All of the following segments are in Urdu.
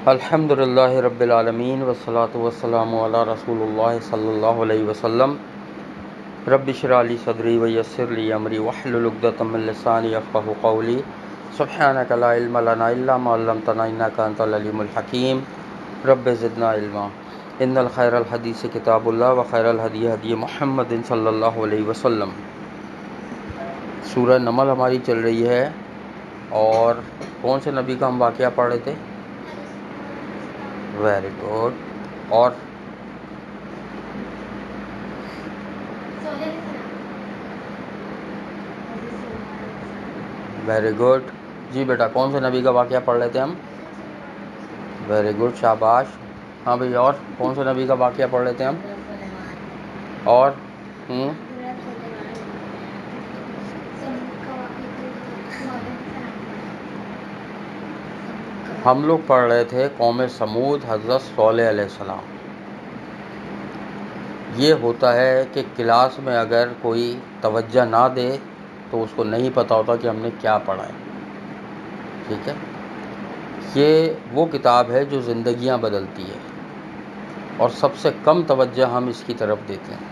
الحمد للہ رب العالمین والصلاة والسلام علی رسول اللہ صلی اللہ علیہ وسلم رب اشرح لی صدری ویسر لی امری واحلل عقدۃ من لسانی یفقہوا قولی سبحانک لا علم لنا الا ما علمتنا انک انت العلیم الحکیم رب زدنا علما ان الخیر الحدیث کتاب اللہ وخیر الہدی ہدی محمد صلی اللہ علیہ وسلم۔ سورہ نمل ہماری چل رہی ہے، اور کون سے نبی کا ہم واقعہ پڑھ رہے تھے؟ Very good. اور ویری گڈ جی بیٹا، کون سے نبی کا واقعہ پڑھ رہے تھے ہم؟ ویری گڈ، شاباش۔ ہاں بھائی، اور کون سے نبی کا واقعہ پڑھ رہے تھے ہم؟ اور ہم لوگ پڑھ رہے تھے قوم سمود، حضرت صالح علیہ السلام۔ یہ ہوتا ہے کہ کلاس میں اگر کوئی توجہ نہ دے تو اس کو نہیں پتہ ہوتا کہ ہم نے کیا پڑھا ہے، ٹھیک ہے؟ یہ وہ کتاب ہے جو زندگیاں بدلتی ہے، اور سب سے کم توجہ ہم اس کی طرف دیتے ہیں،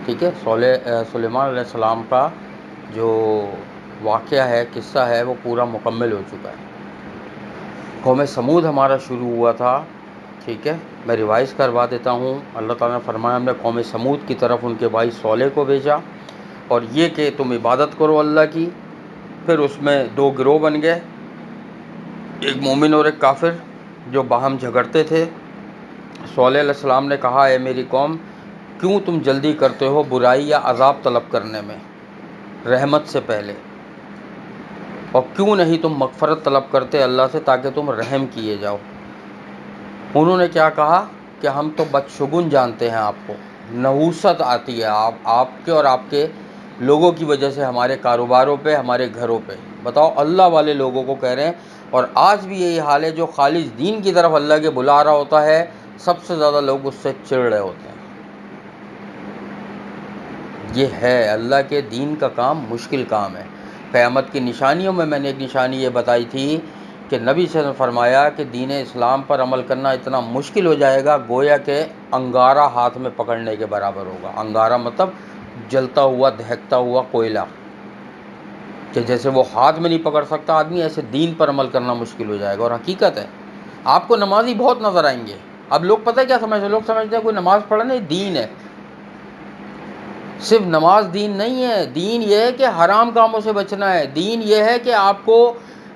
ٹھیک ہے؟ سلیمان علیہ السلام کا جو واقعہ ہے، قصہ ہے، وہ پورا مکمل ہو چکا ہے۔ قوم سمود ہمارا شروع ہوا تھا، ٹھیک ہے؟ میں ریوائز کروا دیتا ہوں۔ اللہ تعالیٰ نے فرمایا ہم نے قوم سمود کی طرف ان کے بھائی صالح کو بھیجا، اور یہ کہ تم عبادت کرو اللہ کی۔ پھر اس میں دو گروہ بن گئے، ایک مومن اور ایک کافر، جو باہم جھگڑتے تھے۔ صالح علیہ السلام نے کہا، اے میری قوم، کیوں تم جلدی کرتے ہو برائی یا عذاب طلب کرنے میں رحمت سے پہلے، اور کیوں نہیں تم مغفرت طلب کرتے اللہ سے تاکہ تم رحم کیے جاؤ؟ انہوں نے کیا کہا کہ ہم تو بدشگون جانتے ہیں، آپ کو نحوست آتی ہے، آپ کے اور آپ کے لوگوں کی وجہ سے ہمارے کاروباروں پہ، ہمارے گھروں پہ۔ بتاؤ، اللہ والے لوگوں کو کہہ رہے ہیں، اور آج بھی یہی حال ہے۔ جو خالص دین کی طرف اللہ کے بلا رہا ہوتا ہے، سب سے زیادہ لوگ اس سے چڑ رہے ہوتے ہیں۔ یہ ہے اللہ کے دین کا کام، مشکل کام ہے۔ قیامت کی نشانیوں میں نے ایک نشانی یہ بتائی تھی کہ نبی صلی اللہ علیہ وسلم نے فرمایا کہ دین اسلام پر عمل کرنا اتنا مشکل ہو جائے گا، گویا کہ انگارہ ہاتھ میں پکڑنے کے برابر ہوگا۔ انگارہ مطلب جلتا ہوا، دہکتا ہوا کوئلہ، کہ جیسے وہ ہاتھ میں نہیں پکڑ سکتا آدمی، ایسے دین پر عمل کرنا مشکل ہو جائے گا۔ اور حقیقت ہے، آپ کو نمازی بہت نظر آئیں گے۔ اب لوگ پتہ ہے کیا سمجھتے ہیں؟ لوگ سمجھتے ہیں کوئی نماز پڑھنا یہ دین ہے۔ صرف نماز دین نہیں ہے، دین یہ ہے کہ حرام کاموں سے بچنا ہے، دین یہ ہے کہ آپ کو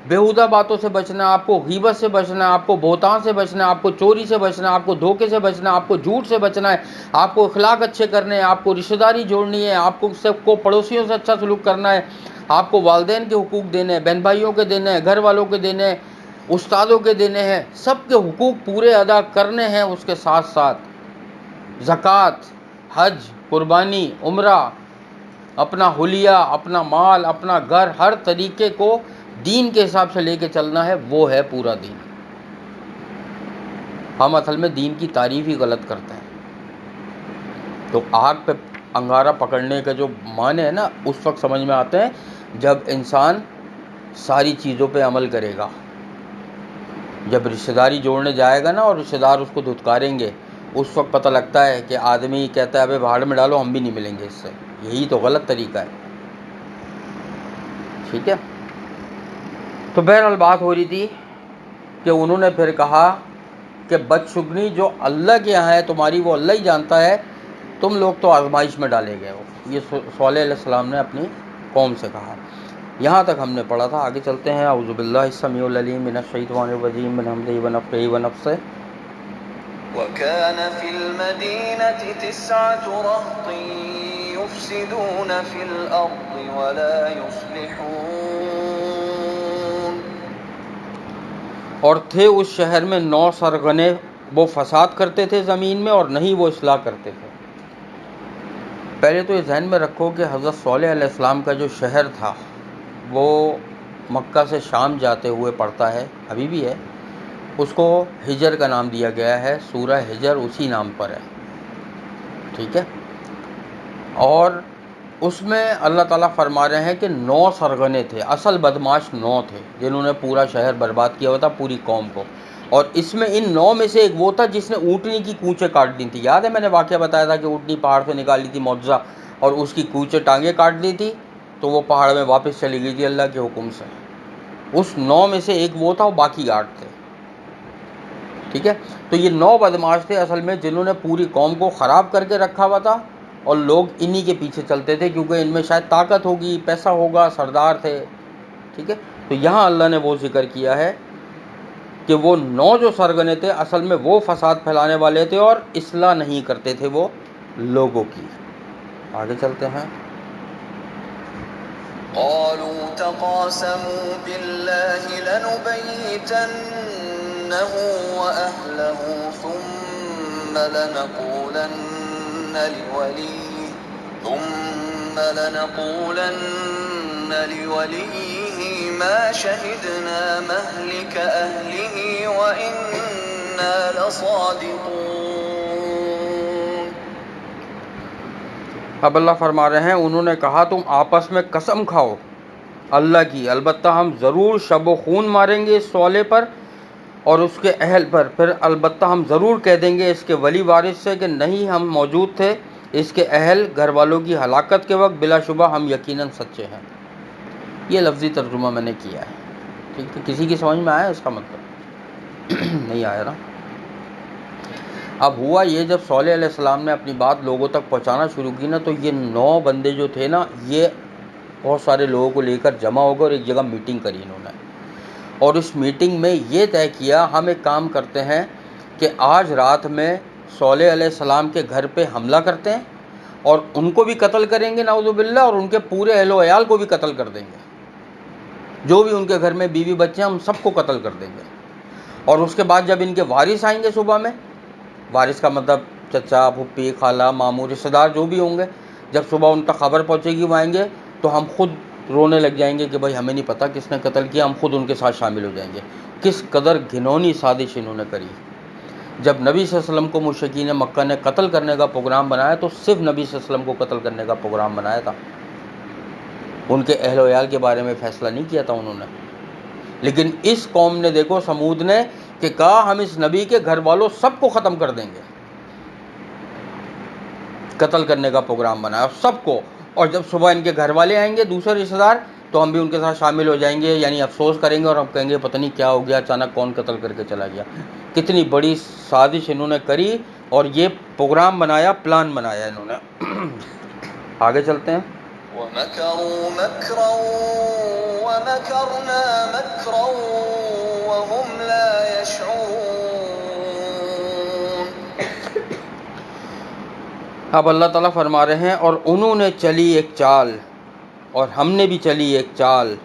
بیہودہ باتوں سے بچنا ہے، آپ کو غیبت سے بچنا ہے، آپ کو بہتان سے بچنا ہے، آپ کو چوری سے بچنا ہے، آپ کو دھوکے سے بچنا ہے، آپ کو جھوٹ سے بچنا ہے، آپ کو اخلاق اچھے کرنے ہیں، آپ کو رشتہ داری جوڑنی ہے، آپ کو سب کو پڑوسیوں سے اچھا سلوک کرنا ہے، آپ کو والدین کے حقوق دینے ہیں، بہن بھائیوں کے دینے ہیں، گھر والوں کے دینے ہیں، استادوں کے دینے ہیں، سب کے حقوق پورے ادا کرنے ہیں۔ اس کے ساتھ ساتھ زکوٰۃ، حج، قربانی، عمرہ، اپنا حلیہ، اپنا مال، اپنا گھر، ہر طریقے کو دین کے حساب سے لے کے چلنا ہے۔ وہ ہے پورا دین۔ ہم اصل میں دین کی تعریف ہی غلط کرتے ہیں۔ تو آگ پہ انگارہ پکڑنے کا جو معنی ہے نا، اس وقت سمجھ میں آتے ہیں جب انسان ساری چیزوں پہ عمل کرے گا۔ جب رشتہ داری جوڑنے جائے گا نا، اور رشتہ دار اس کو دھتکاریں گے، اس وقت پتہ لگتا ہے کہ آدمی کہتا ہے ابے بھاڑ میں ڈالو، ہم بھی نہیں ملیں گے اس سے۔ یہی تو غلط طریقہ ہے، ٹھیک ہے؟ تو بہرحال بات ہو رہی تھی کہ انہوں نے پھر کہا کہ بدشگنی جو اللہ کے یہاں ہے تمہاری، وہ اللہ ہی جانتا ہے، تم لوگ تو آزمائش میں ڈالے گئے ہو۔ یہ صالح علیہ السلام نے اپنی قوم سے کہا۔ یہاں تک ہم نے پڑھا تھا، آگے چلتے ہیں۔ اعوذ باللہ السمیع العلیم من الشیطان الرجیم من حمزہ ونفخہ ونفثہ۔ وَكَانَ فِي الْمَدِينَةِ 9 رَهْطٍ يُفْسِدُونَ فِي الْأَرْضِ وَلَا يُصْلِحُونَ۔ اور تھے اس شہر میں 9 سرغنے، وہ فساد کرتے تھے زمین میں، اور نہیں وہ اصلاح کرتے تھے۔ پہلے تو یہ ذہن میں رکھو کہ حضرت صالح علیہ السلام کا جو شہر تھا، وہ مکہ سے شام جاتے ہوئے پڑتا ہے، ابھی بھی ہے۔ اس کو ہجر کا نام دیا گیا ہے، سورہ ہجر اسی نام پر ہے، ٹھیک ہے؟ اور اس میں اللہ تعالیٰ فرما رہے ہیں کہ 9 سرغنے تھے، اصل بدماش 9 تھے جنہوں نے پورا شہر برباد کیا ہوا تھا، پوری قوم کو. اور اس میں ان 9 میں سے ایک وہ تھا جس نے اونٹنی کی کوچیں کاٹ دی تھی. یاد ہے میں نے واقعہ بتایا تھا کہ اونٹنی پہاڑ سے نکالی تھی معجزہ، اور اس کی کوچیں ٹانگیں کاٹ دی تھی تو وہ پہاڑ میں واپس چلی گئی تھی اللہ کے حکم سے. اس 9 میں سے ایک وہ تھا، اور باقی 8 تھے. ٹھیک ہے، تو یہ 9 بدماش تھے اصل میں جنہوں نے پوری قوم کو خراب کر کے رکھا ہوا تھا، اور لوگ انہی کے پیچھے چلتے تھے کیونکہ ان میں شاید طاقت ہوگی، پیسہ ہوگا، سردار تھے. ٹھیک ہے، تو یہاں اللہ نے وہ ذکر کیا ہے کہ وہ 9 جو سرگنے تھے اصل میں وہ فساد پھیلانے والے تھے اور اصلاح نہیں کرتے تھے وہ لوگوں کی. آگے چلتے ہیں. قالوا تقاسموا بالله لنبيتنه وأهله ثم لنقولن لوليه ما شهدنا مهلك أهله وإنا لصادقون. اب اللہ فرما رہے ہیں انہوں نے کہا تم آپس میں قسم کھاؤ اللہ کی، البتہ ہم ضرور شب و خون ماریں گے اس صالح پر اور اس کے اہل پر، پھر البتہ ہم ضرور کہہ دیں گے اس کے ولی وارث سے کہ نہیں ہم موجود تھے، اس کے اہل گھر والوں کی ہلاکت کے وقت، بلا شبہ ہم یقیناً سچے ہیں. یہ لفظی ترجمہ میں نے کیا ہے. ٹھیک ہے، کسی کی سمجھ میں آیا اس کا مطلب؟ نہیں آیا نا. اب ہوا یہ، جب صالح علیہ السلام نے اپنی بات لوگوں تک پہنچانا شروع کی نا، تو یہ 9 بندے جو تھے نا، یہ بہت سارے لوگوں کو لے کر جمع ہو گئے اور ایک جگہ میٹنگ کری انہوں نے. اور اس میٹنگ میں یہ طے کیا ہم ایک کام کرتے ہیں کہ آج رات میں صالح علیہ السلام کے گھر پہ حملہ کرتے ہیں اور ان کو بھی قتل کریں گے نعوذ باللہ، اور ان کے پورے اہل و عیال کو بھی قتل کر دیں گے. جو بھی ان کے گھر میں بیوی بچے ہیں ہم سب کو قتل کر دیں گے. اور اس کے بعد جب ان کے وارث آئیں گے صبح میں، وارث کا مطلب چچا، پھپھی، خالہ، ماموں، رشتہ دار جو بھی ہوں گے، جب صبح ان تک خبر پہنچے گی وہ آئیں گے تو ہم خود رونے لگ جائیں گے کہ بھائی ہمیں نہیں پتہ کس نے قتل کیا، ہم خود ان کے ساتھ شامل ہو جائیں گے. کس قدر گھنونی سازش انہوں نے کری. جب نبی صلی اللہ علیہ وسلم کو مشرکین مکہ نے قتل کرنے کا پروگرام بنایا تو صرف نبی صلی اللہ علیہ وسلم کو قتل کرنے کا پروگرام بنایا تھا، ان کے اہل و عیال کے بارے میں فیصلہ نہیں کیا تھا انہوں نے. لیکن اس قوم نے دیکھو، سمود نے، کہ کہا ہم اس نبی کے گھر والوں سب کو ختم کر دیں گے، قتل کرنے کا پروگرام بنایا سب کو. اور جب صبح ان کے گھر والے آئیں گے دوسرے رشتہ دار تو ہم بھی ان کے ساتھ شامل ہو جائیں گے، یعنی افسوس کریں گے اور ہم کہیں گے پتہ نہیں کیا ہو گیا، اچانک کون قتل کر کے چلا گیا. کتنی بڑی سازش انہوں نے کری اور یہ پروگرام بنایا، پلان بنایا انہوں نے. آگے چلتے ہیں. وَمَكَرُوا مَكْرًا وَمَكَرْنَا مَكْرًا وَهُمْ لَا يَشْعُرُونَ. اب اللہ تعالیٰ فرما رہے ہیں اور انہوں نے چلی ایک چال اور ہم نے بھی چلی ایک چال،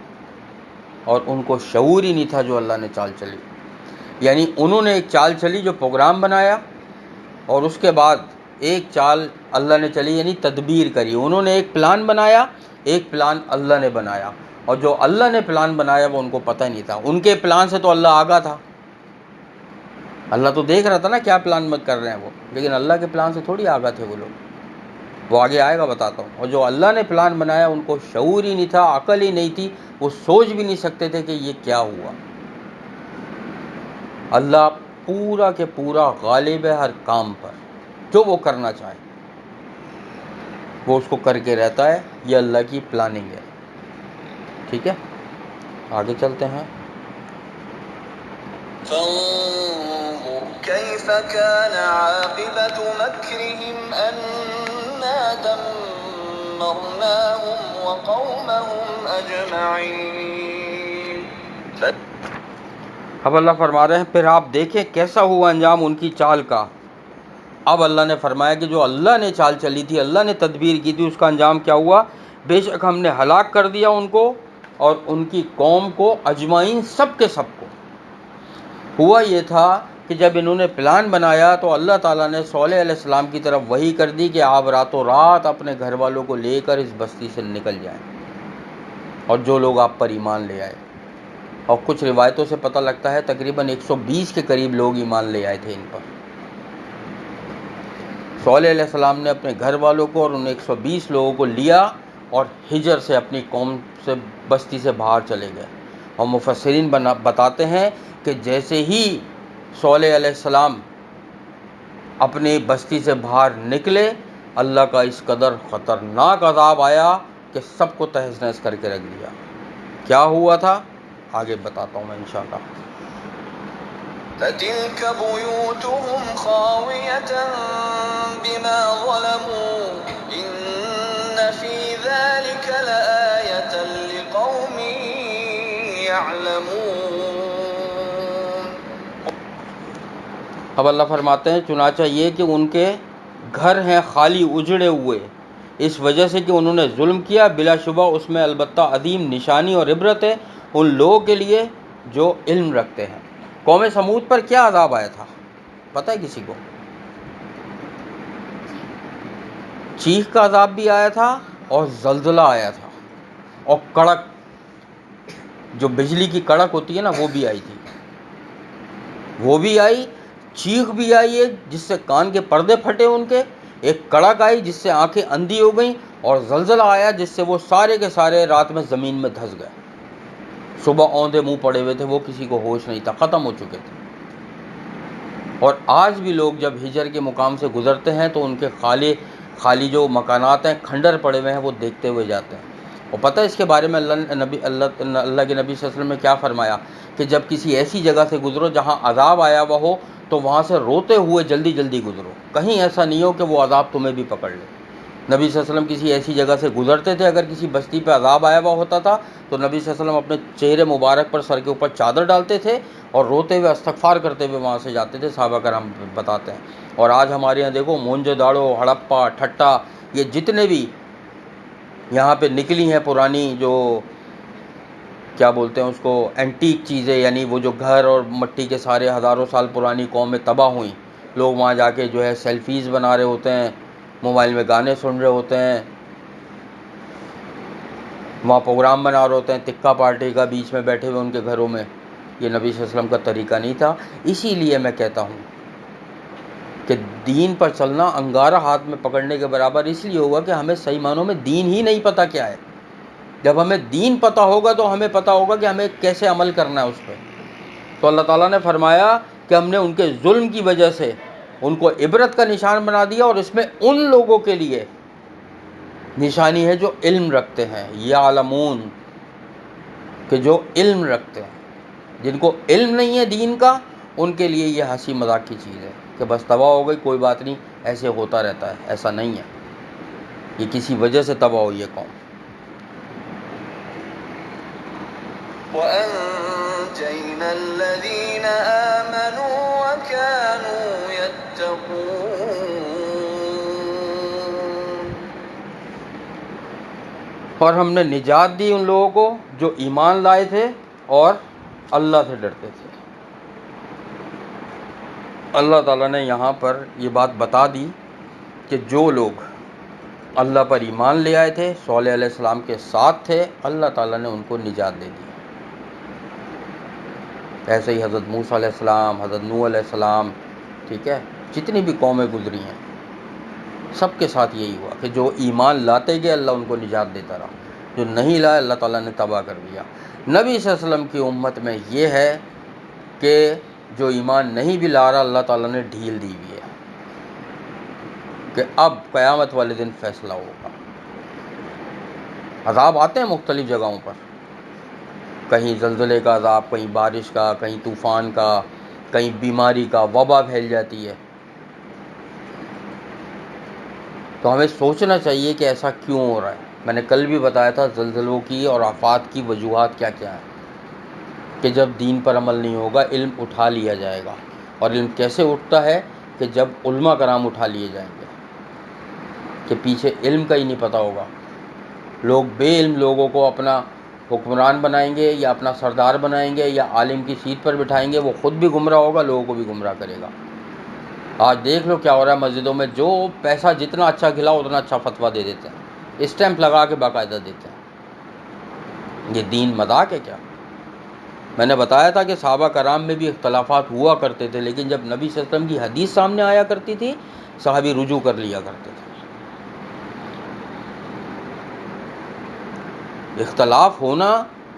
اور ان کو شعور ہی نہیں تھا جو اللہ نے چال چلی. یعنی انہوں نے ایک چال چلی جو پروگرام بنایا، اور اس کے بعد ایک چال اللہ نے چلی یعنی تدبیر کری. انہوں نے ایک پلان بنایا، ایک پلان اللہ نے بنایا، اور جو اللہ نے پلان بنایا وہ ان کو پتہ نہیں تھا. ان کے پلان سے تو اللہ آگاہ تھا، اللہ تو دیکھ رہا تھا نا کیا پلان کر رہے ہیں وہ، لیکن اللہ کے پلان سے تھوڑی آگاہ تھے وہ لوگ. وہ آگے آئے گا بتاتا ہوں. اور جو اللہ نے پلان بنایا ان کو شعور ہی نہیں تھا، عقل ہی نہیں تھی، وہ سوچ بھی نہیں سکتے تھے کہ یہ کیا ہوا. اللہ پورا کے پورا غالب ہے ہر کام پر، جو وہ کرنا چاہے وہ اس کو کر کے رہتا ہے. یہ اللہ کی پلاننگ ہے. ٹھیک ہے، آگے چلتے ہیں. فانظر كيف كان عاقبة مكرهم أنا دمرناهم وقومهم أجمعين. اب اللہ فرما رہے ہیں پھر آپ دیکھیں کیسا ہوا انجام ان کی چال کا. اب اللہ نے فرمایا کہ جو اللہ نے چال چلی تھی، اللہ نے تدبیر کی تھی، اس کا انجام کیا ہوا. بے شک ہم نے ہلاک کر دیا ان کو اور ان کی قوم کو اجمعین، سب کے سب کو. ہوا یہ تھا کہ جب انہوں نے پلان بنایا تو اللہ تعالیٰ نے صالح علیہ السلام کی طرف وحی کر دی کہ آپ راتوں رات اپنے گھر والوں کو لے کر اس بستی سے نکل جائیں، اور جو لوگ آپ پر ایمان لے آئے. اور کچھ روایتوں سے پتہ لگتا ہے تقریباً 120 کے قریب لوگ ایمان لے آئے تھے ان پر. صالح علیہ السلام نے اپنے گھر والوں کو اور ان 120 لوگوں کو لیا اور ہجر سے اپنی قوم سے بستی سے باہر چلے گئے. اور مفسرین بتاتے ہیں کہ جیسے ہی صالح علیہ السلام اپنی بستی سے باہر نکلے، اللہ کا اس قدر خطرناک عذاب آیا کہ سب کو تہس نہس کر کے رکھ دیا. کیا ہوا تھا آگے بتاتا ہوں میں انشاءاللہ. فَتِلْكَ بُيُوتُهُمْ خَاوِيَةً بِمَا ظَلَمُوا إِنَّ فِي ذَلِكَ لَآيَةً لِقَوْمٍ يَعْلَمُونَ. اب اللہ فرماتے ہیں چنانچہ یہ کہ ان کے گھر ہیں خالی اجڑے ہوئے، اس وجہ سے کہ انہوں نے ظلم کیا. بلا شبہ اس میں البتہ عظیم نشانی اور عبرت ہے ان لوگوں کے لیے جو علم رکھتے ہیں. قوم سمود پر کیا عذاب آیا تھا پتہ ہے کسی کو؟ چیخ کا عذاب بھی آیا تھا اور زلزلہ آیا تھا، اور کڑک، جو بجلی کی کڑک ہوتی ہے نا، وہ بھی آئی تھی. وہ بھی آئی، چیخ بھی آئی ہے جس سے کان کے پردے پھٹے ان کے، ایک کڑک آئی جس سے آنکھیں اندھی ہو گئیں، اور زلزلہ آیا جس سے وہ سارے کے سارے رات میں زمین میں دھس گئے. صبح اوندھے منہ پڑے ہوئے تھے، وہ کسی کو ہوش نہیں تھا، ختم ہو چکے تھے. اور آج بھی لوگ جب ہجر کے مقام سے گزرتے ہیں تو ان کے خالی جو مکانات ہیں، کھنڈر پڑے ہوئے ہیں، وہ دیکھتے ہوئے جاتے ہیں. اور پتہ ہے اس کے بارے میں اللہ کے نبی صلی اللہ علیہ وسلم نے کیا فرمایا کہ جب کسی ایسی جگہ سے گزرو جہاں عذاب آیا ہوا ہو تو وہاں سے روتے ہوئے جلدی جلدی گزرو، کہیں ایسا نہیں ہو کہ وہ عذاب تمہیں بھی پکڑ لے. نبی صلی اللہ علیہ وسلم کسی ایسی جگہ سے گزرتے تھے، اگر کسی بستی پہ عذاب آیا ہوا ہوتا تھا تو نبی صلی اللہ علیہ وسلم اپنے چہرے مبارک پر سر کے اوپر چادر ڈالتے تھے اور روتے ہوئے استغفار کرتے ہوئے وہاں سے جاتے تھے. صحابہ کرام بتاتے ہیں. اور آج ہمارے یہاں دیکھو مونجے داڑو، ہڑپا، ٹھٹا، یہ جتنے بھی یہاں پہ نکلی ہیں پرانی، جو کیا بولتے ہیں اس کو، اینٹیک چیزیں، یعنی وہ جو گھر اور مٹی کے سارے ہزاروں سال پرانی قومیں تباہ ہوئیں، لوگ وہاں جا کے جو ہے سیلفیز بنا رہے ہوتے ہیں، موبائل میں گانے سن رہے ہوتے ہیں، وہاں پروگرام بنا رہے ہوتے ہیں تکہ پارٹی کا، بیچ میں بیٹھے ہوئے ان کے گھروں میں. یہ نبی صلی اللہ علیہ وسلم کا طریقہ نہیں تھا. اسی لیے میں کہتا ہوں کہ دین پر چلنا انگارہ ہاتھ میں پکڑنے کے برابر اس لیے ہوگا کہ ہمیں صحیح معنوں میں دین ہی نہیں پتہ کیا ہے. جب ہمیں دین پتہ ہوگا تو ہمیں پتہ ہوگا کہ ہمیں کیسے عمل کرنا ہے اس پہ. تو اللہ تعالیٰ نے فرمایا کہ ہم نے ان کے ظلم کی وجہ سے ان کو عبرت کا نشان بنا دیا، اور اس میں ان لوگوں کے لیے نشانی ہے جو علم رکھتے ہیں. یعلمون، کہ جو علم رکھتے ہیں. جن کو علم نہیں ہے دین کا، ان کے لیے یہ ہنسی مذاق کی چیز ہے کہ بس تباہ ہو گئی، کوئی بات نہیں، ایسے ہوتا رہتا ہے. ایسا نہیں ہے، یہ کسی وجہ سے تباہ ہوئی ہے قوم. وَأَنجَيْنَا الَّذِينَ آمَنُوا وَكَانُوا يَتَّقُونَ. اور ہم نے نجات دی ان لوگوں کو جو ایمان لائے تھے اور اللہ سے ڈرتے تھے. اللہ تعالیٰ نے یہاں پر یہ بات بتا دی کہ جو لوگ اللہ پر ایمان لے آئے تھے، صالح علیہ السلام کے ساتھ تھے، اللہ تعالیٰ نے ان کو نجات دے دی. ایسے ہی حضرت موسیٰ علیہ السلام، حضرت نوح علیہ السلام، ٹھیک ہے، جتنی بھی قومیں گزری ہیں سب کے ساتھ یہی ہوا کہ جو ایمان لاتے گئے اللہ ان کو نجات دیتا رہا، جو نہیں لائے اللہ تعالیٰ نے تباہ کر دیا. نبی صلی اللہ علیہ وسلم کی امت میں یہ ہے کہ جو ایمان نہیں بھی لا رہا اللہ تعالیٰ نے ڈھیل دی ہوئی ہے کہ اب قیامت والے دن فیصلہ ہوگا. عذاب آتے ہیں مختلف جگہوں پر، کہیں زلزلے کا عذاب، کہیں بارش کا، کہیں طوفان کا، کہیں بیماری کا، وبا پھیل جاتی ہے. تو ہمیں سوچنا چاہیے کہ ایسا کیوں ہو رہا ہے. میں نے کل بھی بتایا تھا زلزلوں کی اور آفات کی وجوہات کیا کیا ہیں، کہ جب دین پر عمل نہیں ہوگا علم اٹھا لیا جائے گا. اور علم کیسے اٹھتا ہے کہ جب علماء کرام اٹھا لیے جائیں گے، کہ پیچھے علم کا ہی نہیں پتہ ہوگا. لوگ بے علم لوگوں کو اپنا حکمران بنائیں گے یا اپنا سردار بنائیں گے یا عالم کی سیٹ پر بٹھائیں گے، وہ خود بھی گمراہ ہوگا، لوگوں کو بھی گمراہ کرے گا. آج دیکھ لو کیا ہو رہا ہے مسجدوں میں، جو پیسہ جتنا اچھا کھلاؤ اتنا اچھا فتویٰ دے دیتے ہیں، اسٹیمپ لگا کے باقاعدہ دیتے ہیں. یہ دین مذاق ہے کیا؟ میں نے بتایا تھا کہ صحابہ کرام میں بھی اختلافات ہوا کرتے تھے، لیکن جب نبی صلی اللہ علیہ وسلم کی حدیث سامنے آیا کرتی تھی صحابی رجوع کر لیا کرتے تھے. اختلاف ہونا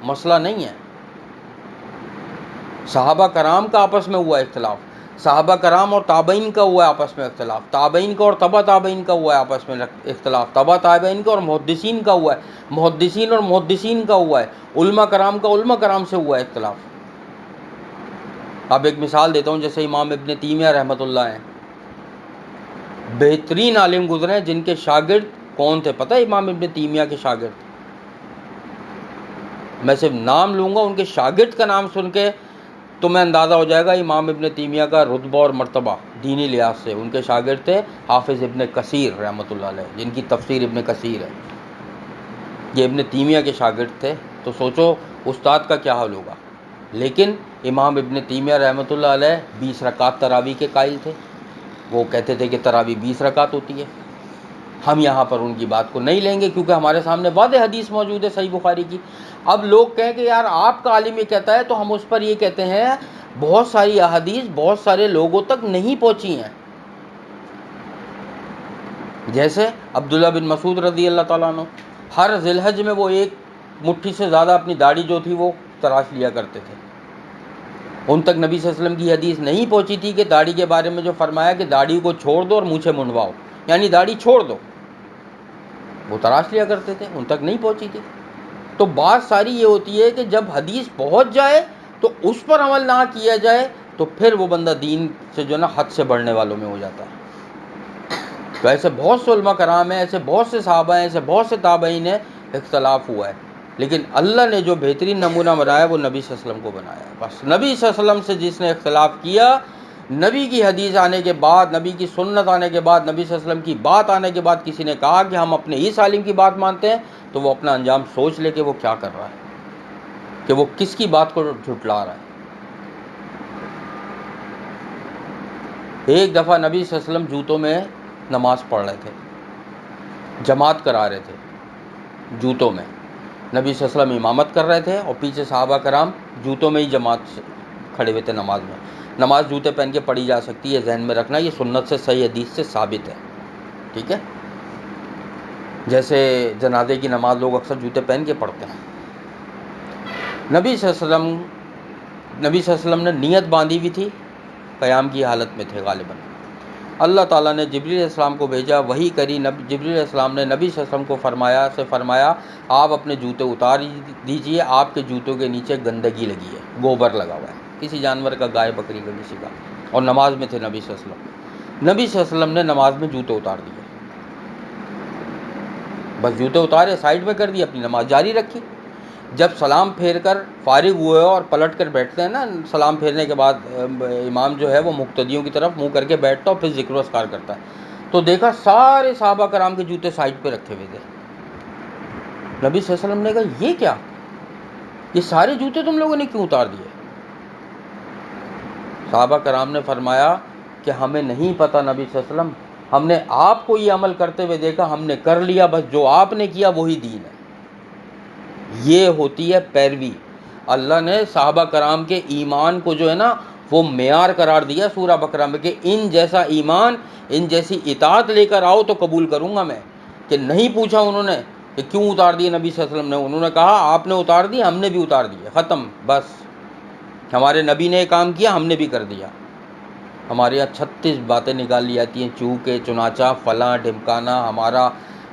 مسئلہ نہیں ہے. صحابہ کرام کا آپس میں ہوا اختلاف، صحابہ کرام اور تابعین کا ہوا ہے آپس میں اختلاف، تابعین کا اور تبع تابعین کا ہوا ہے آپس میں اختلاف، تبع تابعین کا اور محدثین کا ہوا ہے، محدثین اور محدثین کا ہوا ہے، علماء کرام کا علماء کرام سے ہوا ہے اختلاف. اب ایک مثال دیتا ہوں، جیسے امام ابن تیمیہ رحمۃ اللہ ہیں، بہترین عالم گزرے ہیں، جن کے شاگرد کون تھے پتہ ہے؟ امام ابن تیمیہ کے شاگرد. میں صرف نام لوں گا، ان کے شاگرد کا نام سن کے تو میں اندازہ ہو جائے گا امام ابن تیمیہ کا رتبہ اور مرتبہ دینی لحاظ سے. ان کے شاگرد تھے حافظ ابن کثیر رحمۃ اللہ علیہ، جن کی تفسیر ابن کثیر ہے. یہ ابن تیمیہ کے شاگرد تھے، تو سوچو استاد کا کیا حال ہوگا. لیکن امام ابن تیمیہ رحمۃ اللہ علیہ 20 رکعت تراویح کے قائل تھے. وہ کہتے تھے کہ تراویح 20 رکعت ہوتی ہے. ہم یہاں پر ان کی بات کو نہیں لیں گے، کیونکہ ہمارے سامنے واضح حدیث موجود ہے صحیح بخاری کی. اب لوگ کہیں کہ یار آپ کا عالم یہ کہتا ہے، تو ہم اس پر یہ کہتے ہیں بہت ساری احادیث بہت سارے لوگوں تک نہیں پہنچی ہیں. جیسے عبداللہ بن مسعود رضی اللہ تعالیٰ عنہ ہر ذی الحج میں وہ ایک مٹھی سے زیادہ اپنی داڑھی جو تھی وہ تراش لیا کرتے تھے. ان تک نبی صلی اللہ علیہ وسلم کی حدیث نہیں پہنچی تھی کہ داڑھی کے بارے میں جو فرمایا کہ داڑھی کو چھوڑ دو اور مونچھیں منڈواؤ، یعنی داڑھی چھوڑ دو. وہ تراش لیا کرتے تھے، ان تک نہیں پہنچی تھی. تو بات ساری یہ ہوتی ہے کہ جب حدیث پہنچ جائے تو اس پر عمل نہ کیا جائے تو پھر وہ بندہ دین سے جو ہے نا حد سے بڑھنے والوں میں ہو جاتا ہے. تو ایسے بہت سے علماء کرام ہیں، ایسے بہت سے صحابہ ہیں، ایسے بہت سے تابعین ہیں، اختلاف ہوا ہے. لیکن اللہ نے جو بہترین نمونہ بنایا وہ نبی صلی اللہ علیہ وسلم کو بنایا ہے. بس نبی صلی اللہ علیہ وسلم سے جس نے اختلاف کیا، نبی کی حدیث آنے کے بعد، نبی کی سنت آنے کے بعد، نبی صلی اللہ علیہ وسلم کی بات آنے کے بعد کسی نے کہا کہ ہم اپنے اس عالم کی بات مانتے ہیں، تو وہ اپنا انجام سوچ لے کہ وہ کیا کر رہا ہے، کہ وہ کس کی بات کو جھٹلا رہا ہے. ایک دفعہ نبی صلی اللہ علیہ وسلم جوتوں میں نماز پڑھ رہے تھے، جماعت کرا رہے تھے جوتوں میں. نبی صلی اللہ علیہ وسلم امامت کر رہے تھے اور پیچھے صحابہ کرام جوتوں میں ہی جماعت سے کھڑے ہوئے تھے نماز میں. نماز جوتے پہن کے پڑھی جا سکتی ہے، ذہن میں رکھنا، یہ سنت سے صحیح حدیث سے ثابت ہے. ٹھیک ہے، جیسے جنازے کی نماز لوگ اکثر جوتے پہن کے پڑھتے ہیں. نبی صلی اللہ علیہ وسلم نے نیت باندھی ہوئی تھی، قیام کی حالت میں تھے غالباً. اللہ تعالیٰ نے جبریل علیہ السلام کو بھیجا، وحی کری. جبریل علیہ السلام نے نبی صلی اللہ علیہ وسلم کو فرمایا آپ اپنے جوتے اتار دیجئے، آپ کے جوتوں کے نیچے گندگی لگی ہے، گوبر لگا ہوا ہے، کسی جانور کا، گائے بکری کا، کسی کا. اور نماز میں تھے نبی صلی اللہ علیہ وسلم. نبی صلی اللہ علیہ وسلم نے نماز میں جوتے اتار دیے. بس جوتے اتارے، سائڈ میں کر دی، اپنی نماز جاری رکھی. جب سلام پھیر کر فارغ ہوئے اور پلٹ کر بیٹھتے ہیں نا، سلام پھیرنے کے بعد امام جو ہے وہ مقتدیوں کی طرف منہ کر کے بیٹھتا اور پھر ذکر و اذکار کرتا ہے، تو دیکھا سارے صحابہ کرام کے جوتے سائڈ پہ رکھے ہوئے تھے. نبی صلی اللہ علیہ وسلم نے کہا یہ کیا، یہ سارے جوتے تم لوگوں نے کیوں اتار دیے؟ صحابہ کرام نے فرمایا کہ ہمیں نہیں پتہ نبی صلی اللہ علیہ وسلم، ہم نے آپ کو یہ عمل کرتے ہوئے دیکھا، ہم نے کر لیا، بس جو آپ نے کیا وہی دین ہے. یہ ہوتی ہے پیروی. اللہ نے صحابہ کرام کے ایمان کو جو ہے نا وہ معیار قرار دیا سورہ بقرہ میں کہ ان جیسا ایمان، ان جیسی اطاعت لے کر آؤ تو قبول کروں گا میں. کہ نہیں پوچھا انہوں نے کہ کیوں اتار دیے نبی صلی اللہ علیہ وسلم نے، انہوں نے کہا آپ نے اتار دی، ہم نے بھی اتار دیے، ختم. بس ہمارے نبی نے کام کیا، ہم نے بھی کر دیا. ہمارے یہاں 36 باتیں نکال لی جاتی ہیں، چونکہ چنانچہ فلاں ڈھمکانا، ہمارا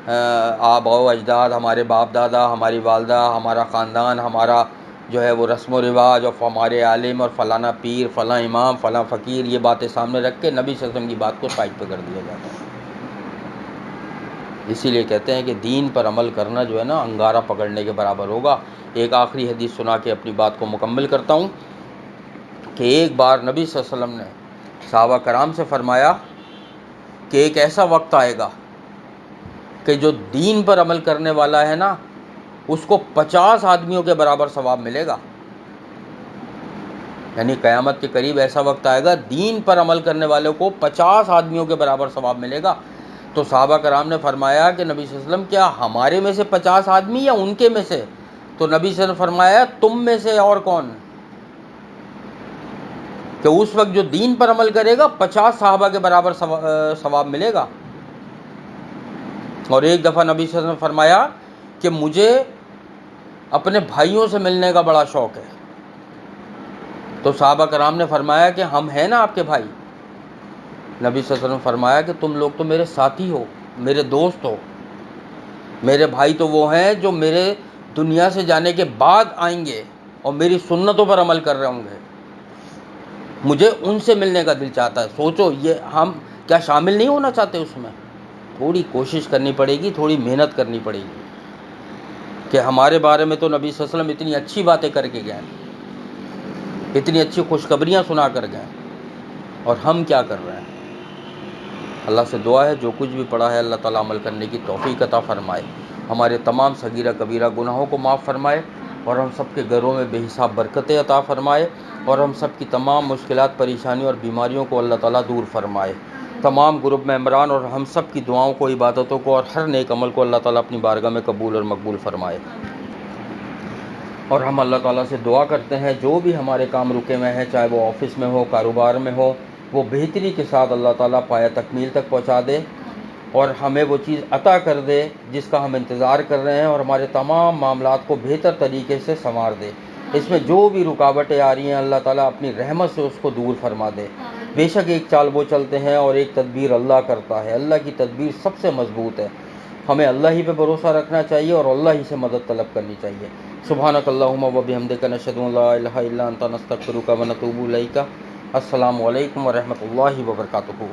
آباء و اجداد، ہمارے باپ دادا، ہماری والدہ، ہمارا خاندان، ہمارا جو ہے وہ رسم و رواج، اور ہمارے عالم اور فلانا پیر، فلاں امام، فلاں فقیر، یہ باتیں سامنے رکھ کے نبی صلی اللہ علیہ وسلم کی بات کو سائڈ پہ کر دیا جاتا ہے. اسی لیے کہتے ہیں کہ دین پر عمل کرنا جو ہے نا انگارہ پکڑنے کے برابر ہوگا. ایک آخری حدیث سنا کے اپنی بات کو مکمل کرتا ہوں کہ ایک بار نبی صلی اللہ علیہ وسلم نے صحابہ کرام سے فرمایا کہ ایک ایسا وقت آئے گا کہ جو دین پر عمل کرنے والا ہے نا اس کو 50 آدمیوں کے برابر ثواب ملے گا. یعنی قیامت کے قریب ایسا وقت آئے گا دین پر عمل کرنے والوں کو 50 آدمیوں کے برابر ثواب ملے گا. تو صحابہ کرام نے فرمایا کہ نبی صلی اللہ علیہ وسلم کیا ہمارے میں سے 50 آدمی یا ان کے میں سے؟ تو نبی صلی اللہ علیہ وسلم نے فرمایا تم میں سے اور کون، کہ اس وقت جو دین پر عمل کرے گا 50 صحابہ کے برابر ثواب ملے گا. اور ایک دفعہ نبی صلی اللہ علیہ وسلم نے فرمایا کہ مجھے اپنے بھائیوں سے ملنے کا بڑا شوق ہے۔ تو صحابہ کرام نے فرمایا کہ ہم ہیں نا آپ کے بھائی؟ نبی صلی اللہ علیہ وسلم نے فرمایا کہ تم لوگ تو میرے ساتھی ہو، میرے دوست ہو۔ میرے بھائی تو وہ ہیں جو میرے دنیا سے جانے کے بعد آئیں گے اور میری سنتوں پر عمل کر رہے ہوں گے، مجھے ان سے ملنے کا دل چاہتا ہے۔ سوچو، یہ ہم کیا شامل نہیں ہونا چاہتے اس میں؟ تھوڑی کوشش کرنی پڑے گی، تھوڑی محنت کرنی پڑے گی کہ ہمارے بارے میں تو نبی صلی اللہ علیہ وسلم اتنی اچھی باتیں کر کے گئے، اتنی اچھی خوشخبریاں سنا کر گئے، اور ہم کیا کر رہے ہیں؟ اللہ سے دعا ہے جو کچھ بھی پڑھا ہے اللہ تعالیٰ عمل کرنے کی توفیق عطا فرمائے، ہمارے تمام صغیرہ کبیرہ گناہوں کو معاف فرمائے، اور ہم سب کے گھروں میں بے حساب برکتیں عطا فرمائے، اور ہم سب کی تمام مشکلات، پریشانیوں اور بیماریوں کو اللہ تعالیٰ دور فرمائے۔ تمام گروپ ممبران اور ہم سب کی دعاؤں کو، عبادتوں کو اور ہر نیک عمل کو اللہ تعالیٰ اپنی بارگاہ میں قبول اور مقبول فرمائے۔ اور ہم اللہ تعالیٰ سے دعا کرتے ہیں جو بھی ہمارے کام رکے ہوئے ہیں، چاہے وہ آفس میں ہو، کاروبار میں ہو، وہ بہتری کے ساتھ اللہ تعالیٰ پایہ تکمیل تک پہنچا دے، اور ہمیں وہ چیز عطا کر دے جس کا ہم انتظار کر رہے ہیں، اور ہمارے تمام معاملات کو بہتر طریقے سے سنوار دے۔ اس میں جو بھی رکاوٹیں آ رہی ہیں اللہ تعالیٰ اپنی رحمت سے اس کو دور فرما دے۔ بے شک ایک چال وہ چلتے ہیں اور ایک تدبیر اللہ کرتا ہے، اللہ کی تدبیر سب سے مضبوط ہے۔ ہمیں اللہ ہی پہ بھروسہ رکھنا چاہیے اور اللہ ہی سے مدد طلب کرنی چاہیے۔ سبحانک اللہم و بحمدک، نشہد ان لا الہ الا انت، نستغفرک و نتوب الیک۔ السلام علیکم ورحمۃ اللہ وبرکاتہ۔